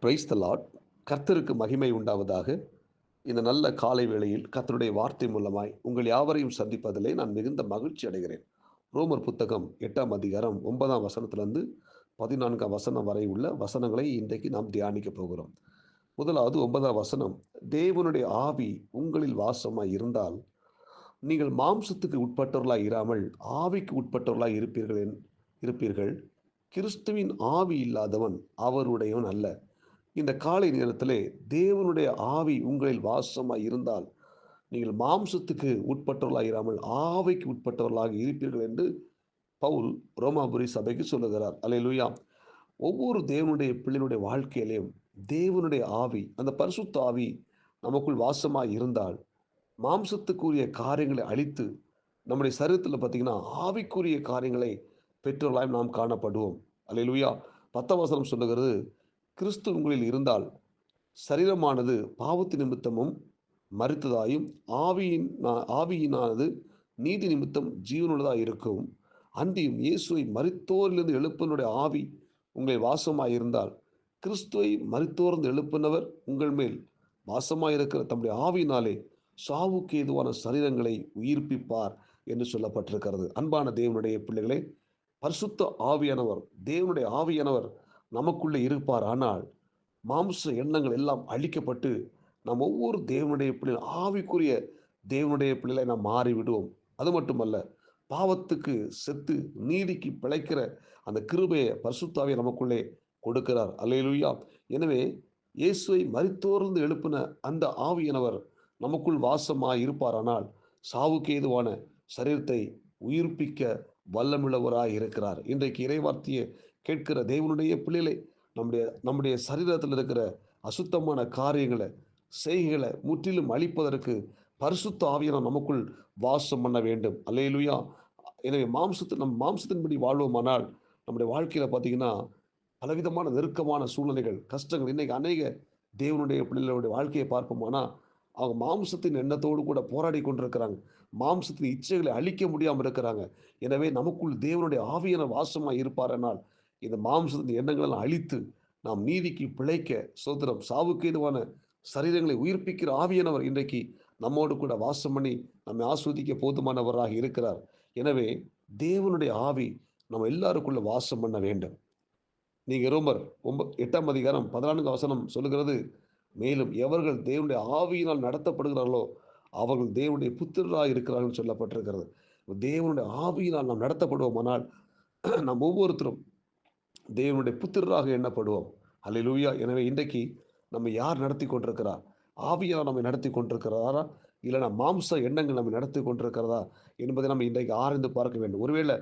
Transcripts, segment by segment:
Praise the Lord. கர்த்தருக்கு மகிமை உண்டாவதாக. இந்த நல்ல காலை வேளையில் கர்த்தருடைய வார்த்தை மூலமாய் உங்கள் யாவரையும் சந்திப்பதிலே நான் மிகுந்த மகிழ்ச்சி அடைகிறேன். ரோமர் புத்தகம் 8ஆம் அதிகாரம் 9ஆம் வசனத்திலிருந்து 14ஆம் வசனம் வரை உள்ள வசனங்களை இன்றைக்கு நாம் தியானிக்க போகிறோம். முதலாவது 9ஆம் வசனம், தேவனுடைய ஆவி உங்களில் வாசமாய் இருந்தால் நீங்கள் மாம்சத்துக்கு உட்பட்டவர்களாய் இராமல் ஆவிக்கு உட்பட்டவர்களாய் இருப்பீர்கள். கிறிஸ்துவின் ஆவி இல்லாதவன் அவருடையவன் அல்ல. இந்த காலை நேரத்திலே தேவனுடைய ஆவி உங்களில் வாசமாய் இருந்தால் நீங்கள் மாம்சத்துக்கு உட்பட்டவர்களாக இராமல் ஆவிக்கு உட்பட்டவர்களாக இருப்பீர்கள் என்று பவுல் ரோமாபுரி சபைக்கு சொல்லுகிறார். அல்லேலூயா. ஒவ்வொரு தேவனுடைய பிள்ளையினுடைய வாழ்க்கையிலையும் தேவனுடைய ஆவி, அந்த பரிசுத்த ஆவி நமக்குள் வாசமாய் இருந்தால் மாம்சத்துக்குரிய காரியங்களை அழித்து நம்முடைய சரீரத்தில் பார்த்தீங்கன்னா ஆவிக்குரிய காரியங்களை பெற்றவர்களாய் நாம் காணப்படுவோம். அல்லேலூயா. 10ஆம் வசனம் சொல்லுகிறது, கிறிஸ்து உங்களில் இருந்தால் சரீரமானது பாவத்து நிமித்தமும் மரித்ததாயும் ஆவியினானது நீதி நிமித்தம் ஜீவனுள்ளதாக இருக்கும். அன்றியும் இயேசுவை மரித்தோரிலிருந்து எழுப்பினுடைய ஆவி உங்களை வாசமாயிருந்தால் கிறிஸ்துவை மரித்தோர்ந்து எழுப்பினவர் உங்கள் மேல் வாசமாயிருக்கிற தம்முடைய ஆவியினாலே சாவுக்கு ஏதுவான சரீரங்களை உயிர்ப்பிப்பார் என்று சொல்லப்பட்டிருக்கிறது. அன்பான தேவனுடைய பிள்ளைகளே, பரிசுத்த ஆவியானவர், தேவனுடைய ஆவியானவர் நமக்குள்ளே இருப்பார். ஆனால் மாம்ச எண்ணங்கள் எல்லாம் அழிக்கப்பட்டு நாம் ஒவ்வொரு தேவனுடைய பிள்ளை ஆவிக்குரிய தேவனுடைய பிள்ளைகளை நாம் மாறிவிடுவோம். அது மட்டுமல்ல, பாவத்துக்கு செத்து நீதிக்கு பிழைக்கிற அந்த கிருபையை பரிசுத்த ஆவியை நமக்குள்ளே கொடுக்கிறார். அல்லேலூயா. எனவே இயேசுவை மரித்தோர்ந்து எழுப்பின அந்த ஆவியானவர் நமக்குள் வாசமாய் இருப்பாரானால் சாவுக்கு ஏதுவான சரீரத்தை உயிர்ப்பிக்க வல்லமுள்ளவராய் இருக்கிறார். இன்றைக்கு இறைவார்த்தையை கேட்கிற தேவனுடைய பிள்ளைகளை நம்முடைய சரீரத்தில் இருக்கிற அசுத்தமான காரியங்களை செய்கைகளை முற்றிலும் அழிப்பதற்கு பரிசுத்த ஆவியானவர் நமக்குள் வாசம் பண்ண வேண்டும். அல்லேலூயா. எனவே நம் மாம்சத்தின்படி வாழ்வோமானால் நம்முடைய வாழ்க்கையில் பார்த்தீங்கன்னா பலவிதமான நெருக்கமான சூழ்நிலைகள், கஷ்டங்கள். இன்னைக்கு அநேக தேவனுடைய பிள்ளைகளுடைய வாழ்க்கையை பார்ப்போமானா அவங்க மாம்சத்தின் எண்ணத்தோடு கூட போராடி கொண்டிருக்கிறாங்க. மாம்சத்தின் இச்சைகளை அழிக்க முடியாமல் இருக்கிறாங்க. எனவே நமக்குள் தேவனுடைய ஆவியான வாசமாக இருப்பாரெனால் இந்த மாம்சத்தின் எண்ணங்களெல்லாம் அழித்து நாம் நீதிக்கு பிழைக்க சோதரம் சாவுக்கு ஏதுவான சரீரங்களை உயிர்ப்பிக்கிற ஆவியானவர் இன்றைக்கு நம்மோடு கூட வாசம் பண்ணி நம்மை ஆஸ்வதிக்க போதுமானவராக இருக்கிறார். எனவே தேவனுடைய ஆவி நம்ம எல்லாருக்குள்ள வாசம் பண்ண வேண்டும். நீங்க ரோமர் 8ஆம் அதிகாரம் 14ஆம் வசனம் சொல்லுகிறது, மேலும் எவர்கள் தேவனுடைய ஆவியினால் நடத்தப்படுகிறார்களோ அவர்கள் தேவனுடைய புத்திரராக இருக்கிறார்கள் சொல்லப்பட்டிருக்கிறது. தேவனுடைய ஆவியினால் நாம் நடத்தப்படுவோமானால் நாம் ஒவ்வொருத்தரும் தேவனுடைய புத்திரராக எண்ணப்படுவோம். அல்லேலூயா. எனவே இன்றைக்கு நம்ம யார் நடத்தி கொண்டிருக்கிறார்? ஆவியார் நம்மை நடத்தி கொண்டிருக்கிறாரா, இல்லைனா மாம்ச எண்ணங்கள் நம்மை நடத்தி கொண்டிருக்கிறதா என்பதை நம்ம இன்றைக்கு ஆராய்ந்து பார்க்க வேண்டும். ஒருவேளை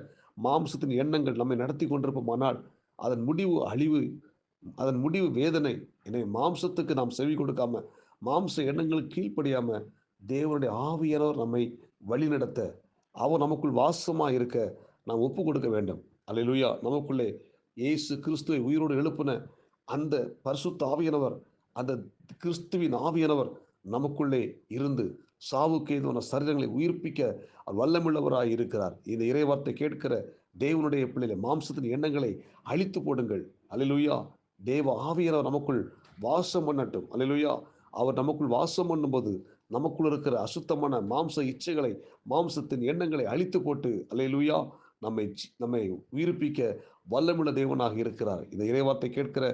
மாம்சத்தின் எண்ணங்கள் நம்மை நடத்தி கொண்டிருப்போமானால் அதன் முடிவு அழிவு, அதன் முடிவு வேதனை. எனவே மாம்சத்துக்கு நாம் செவி கொடுக்காம, மாம்ச எண்ணங்களுக்கு கீழ்ப்படியாம தேவனுடைய ஆவியானவர் நம்மை வழிநடத்த, அவர் நமக்குள் வாசமாக இருக்க நாம் ஒப்பு கொடுக்க வேண்டும். அல்லேலூயா. நமக்குள்ளே இயேசு கிறிஸ்துவை உயிரோடு எழுப்பின அந்த பரிசுத்த ஆவியானவர், அந்த கிறிஸ்துவின் ஆவியானவர் நமக்குள்ளே இருந்து சாவுக்கு ஏதுவான சரீரங்களை உயிர்ப்பிக்க வல்லமுள்ளவராய் இருக்கிறார். இந்த இறைவார்த்தை கேட்கிற தேவனுடைய பிள்ளைகளை மாம்சத்தின் எண்ணங்களை அழித்து போடுங்கள். அல்லேலூயா. தேவ ஆவியானவர் நமக்குள் வாசம் பண்ணட்டும். அல்லேலூயா. அவர் நமக்குள் வாசம் பண்ணும்போது நமக்குள் இருக்கிற அசுத்தமான மாம்ச இச்சைகளை, மாம்சத்தின் எண்ணங்களை அழித்து போட்டு அல்லேலூயா நம்மை உயிர்ப்பிக்க வல்லமுள்ள தேவனாக இருக்கிறார். இந்த இறைவார்த்தை கேட்கிற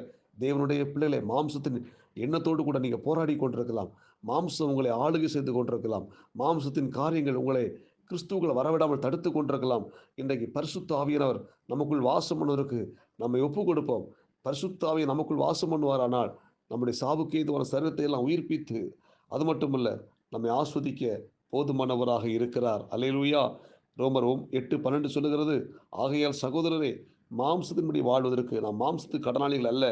தேவனுடைய பிள்ளைகளை மாம்சத்தின் எண்ணத்தோடு கூட நீங்கள் போராடி கொண்டிருக்கலாம். மாம்சம் உங்களை ஆளுகை செய்து கொண்டிருக்கலாம். மாம்சத்தின் காரியங்கள் உங்களை கிறிஸ்துவுக்குள்ள வரவிடாமல் தடுத்து கொண்டிருக்கலாம். இன்றைக்கு பரிசுத்த ஆவியானவர் நமக்குள் வாசம் பண்ணுவதற்கு நம்மை ஒப்பு கொடுப்போம். பரிசுத்த ஆவியை நமக்குள் வாசம் பண்ணுவாரானால் நம்முடைய சாவுக்கு ஏதுவான சரீரத்தை எல்லாம் உயிர்ப்பித்து, அது மட்டுமல்ல, நம்மை ஆஸ்வதிக்க போதுமானவராக இருக்கிறார். அல்லேலூயா. ரோமர் 8:12 சொல்லுகிறது, ஆகையால் சகோதரரே, மாம்சத்தின்படி வாழ்வதற்கு நாம் மாம்சத்துக்கு கடனாளிகள் அல்ல.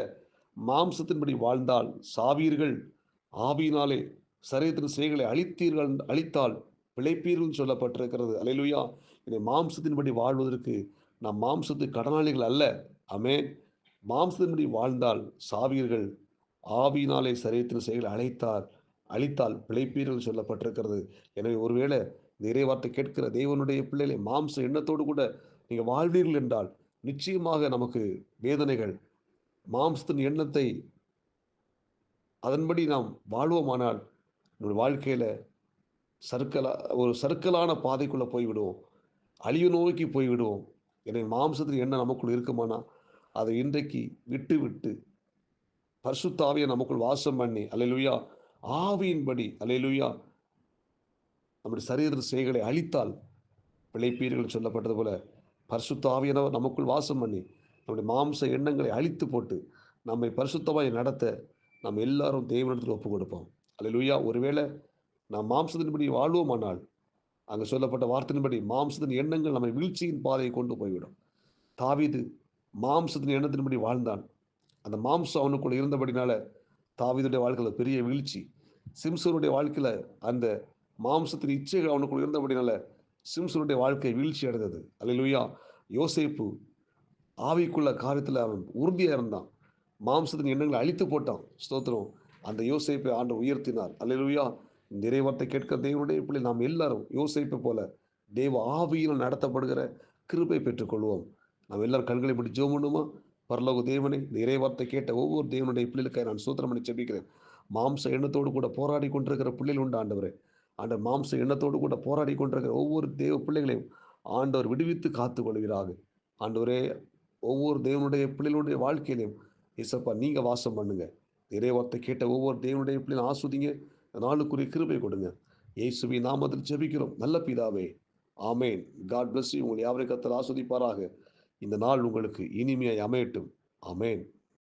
மாம்சத்தின்படி வாழ்ந்தால் சாவீர்கள், ஆவியினாலே சரீரத்தின் செயல்களை அழித்தால் பிழைப்பீர்கள் சொல்லப்பட்டிருக்கிறது. அல்லேலூயா. இதை மாம்சத்தின்படி வாழ்வதற்கு நாம் மாம்சத்துக்கு கடனாளிகள் அல்ல. ஆமென். மாம்சத்தின்படி வாழ்ந்தால் சாவீர்கள், ஆவியினாலே சரீரத்தின் செயல்களை அழித்தால் பிழைப்பீர்கள் சொல்லப்பட்டிருக்கிறது. எனவே ஒருவேளை இந்த இறைவார்த்தை கேட்கிற தேவனுடைய பிள்ளைகளை மாம்ச எண்ணத்தோடு கூட நீங்கள் வாழ்வீர்கள் என்றால் நிச்சயமாக நமக்கு வேதனைகள், மாம்சத்தின் எண்ணத்தை அதன்படி நாம் வாழ்வோமானால் நம்முடைய வாழ்க்கையில் சர்க்கலா ஒரு சர்க்கலான பாதைக்குள்ளே போய்விடுவோம். அழிவு நோக்கி போய்விடுவோம். எனவே மாம்சத்தின் எண்ணம் நமக்குள் இருக்குமானா அதை இன்றைக்கு விட்டு விட்டு பரிசுத்த ஆவியை நமக்குள் வாசம் பண்ணி அல்லேலூயா ஆவியின்படி அல்லேலூயா நம்முடைய சரீர செய்களை அழித்தால் பிழைப்பீர்கள் சொல்லப்பட்டது போல பரிசுத்த ஆவியானவர் நமக்குள் வாசம் பண்ணி நம்முடைய மாம்ச எண்ணங்களை அழித்து போட்டு நம்மை பரிசுத்தமாய் நடத்த நாம் எல்லாரும் தேவனிடத்தில் ஒப்புக் கொடுப்போம். அல்லேலூயா. ஒருவேளை நாம் மாம்சத்தின்படி வாழ்வோமானால் அங்கு சொல்லப்பட்ட வார்த்தையின்படி மாம்சத்தின் எண்ணங்கள் நம்மை வீழ்ச்சியின் பாதையை கொண்டு போய்விடும். தாவீது மாம்சத்தின் எண்ணத்தின்படி வாழ்ந்தான். அந்த மாம்சம் அவனுக்குள்ள இருந்தபடினால தாவீதுடைய வாழ்க்கையில் பெரிய வீழ்ச்சி. சிம்சோனுடைய வாழ்க்கையில் அந்த மாம்சத்தின் இச்சைகள் அவனுக்குள்ள இருந்தபடினால சிம்சோனுடைய வாழ்க்கை வீழ்ச்சி அடைந்தது. அல்லேலூயா. யோசேப்பு ஆவிக்குள்ள காரியத்தில் அவன் உறுதியாக இருந்தான். மாம்சத்தின் எண்ணங்களை அழித்து போட்டான். ஸ்தோத்திரம். அந்த யோசேப்பை ஆண்டவர் உயர்த்தினார். அல்லேலூயா. இந்த இறைவார்த்தை கேட்கிற தேவனுடைய பிள்ளை நாம் எல்லாரும் யோசேப்பை போல தேவ ஆவியில் நடத்தப்படுகிற கிருபை பெற்றுக்கொள்வோம். நாம் எல்லாரும் கண்களை பற்றி ஜெபம் பண்ணுமா? பரலோக தேவனே, இந்த இறைவார்த்தை கேட்ட ஒவ்வொரு தேவனுடைய பிள்ளைகளுக்காக நான் சூத்திரம் பண்ணி ஜெபிக்கிறேன். மாம்ச எண்ணத்தோடு கூட போராடி கொண்டிருக்கிற பிள்ளைகள் உண்டு ஆண்டவரே. ஆண்டவர் மாம்ச எண்ணத்தோடு கூட போராடி கொண்டிருக்கிற ஒவ்வொரு தேவ பிள்ளைகளையும் ஆண்டவர் விடுவித்து காத்து கொள்கிறாக. ஆண்டவரே, ஒவ்வொரு தேவனுடைய பிள்ளைகளுடைய வாழ்க்கையிலையும் இசப்பா நீங்க வாசம் பண்ணுங்க. இறைவார்த்தை கேட்ட ஒவ்வொரு தேவனுடைய பிள்ளைகளும் ஆஸ்வதிங்க. நாளுக்குரிய கிருபை கொடுங்க. இயேசுவின் நாமத்தில் ஜெபிக்கிறோம் நல்ல பிதாவே. ஆமேன். God bless you. உங்களை யாவரை கர்த்தர் ஆஸ்வதிப்பாராக. இந்த நாள் உங்களுக்கு இனிமையாய் அமையட்டும். ஆமேன்.